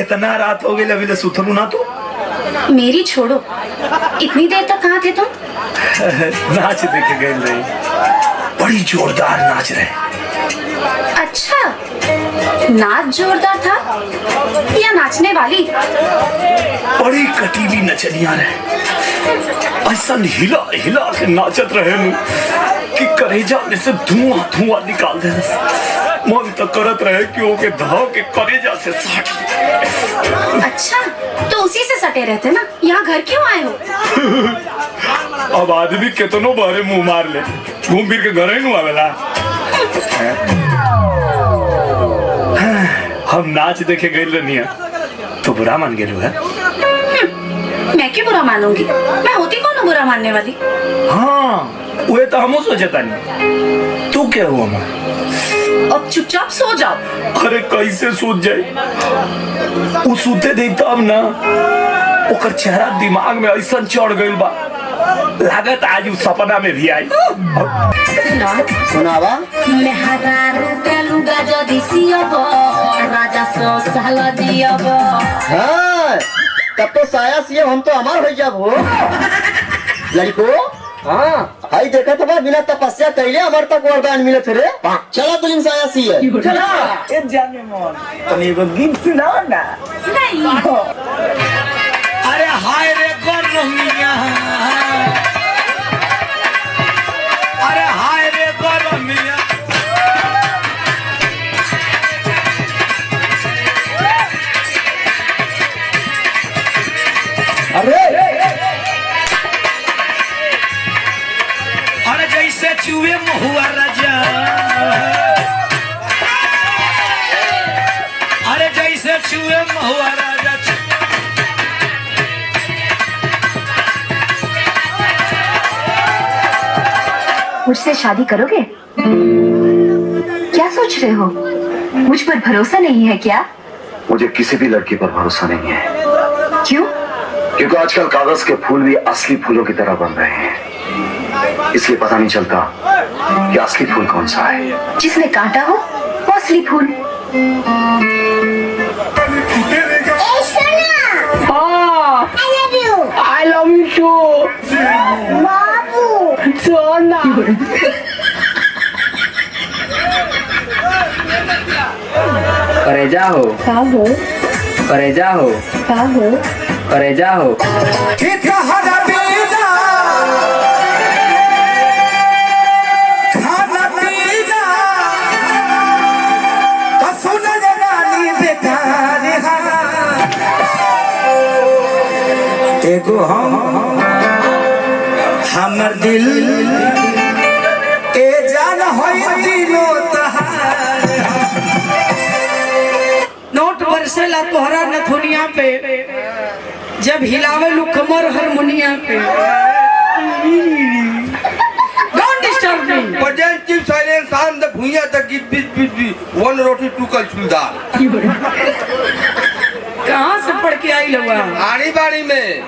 इतना रात हो गई अभी ले सुथलू ना तो। मेरी छोड़ो, इतनी देर तक कहाँ थे तुम? नाच देखे गए रही, बड़ी जोरदार नाच रहे। अच्छा, नाच जोरदार था या नाचने वाली? बड़ी कटीली नचनिया रहे, ऐसा हिला हिला के नाचत रहे कि करेजा में से धुआं धुआं निकाल दे। मन तो करत रहे कि ओके धाव के करेजा से साट ले। अच्छा, तो उसी से सटे रहते ना, यहाँ घर क्यों आए हो? अब आदमी कितनो बारे मुंह मार ले, घूम फिर के घर ही नु आवेला। हम नाच देखे गए रनिया तो बुरा मान गए है? मैं क्यों बुरा मानूंगी? मैं होती कौन हूँ बुरा मानने वाली? हाँ, वो तो हम सोचता नहीं। तू क्या हुआ मां? अब चुपचाप सो जाओ। अरे कैसे सोच जाए? वो सूते देखता हम ना, ओकर चेहरा दिमाग में ऐसा चढ़ गई बा, लागत आज उस सपना में भी आई। सुनावा मैं हजारों का लूंगा जो दिसियोबो, राजा सो साल जियोबो। हाँ, तब तो साया सीएम हम तो अमर हो जाबो लड़को। हाँ, हाई देखा था बिना तपस्या कैले अमर तक वरदान मिले थे रे। चला तुम साया सीएम चला एक जाने मन तुम एगो गीत सुनाओ ना। नहीं, अरे हाय रे गरमिया, अरे हाय रे गरमिया। अरे अरे जैसे चूहे महुआ राजा, अरे जैसे चूहे महुआ राजा। मुझसे शादी करोगे? क्या सोच रहे हो? मुझ पर भरोसा नहीं है क्या? मुझे किसी भी लड़की पर भरोसा नहीं है। क्यों? क्योंकि आजकल कागज के फूल भी असली फूलों की तरह बन रहे हैं, इसलिए पता नहीं चलता कि असली फूल कौन सा है। जिसमें कांटा हो वो असली फूल। I love you too. बाबू सोना। करेजा हो, करेजा हो, करेजा हो। एगो हमर दिल ए जान होई दिलो तहार। नोट बरसेला तोहरा नथुनिया पे, जब हिलावे लू कमर हारमोनिया पे। Don't disturb me. Present keep silence on the bhuiya the give bit one roti two kal chulda. कहाँ से पढ़ के आई लगा? आड़ी बाड़ी में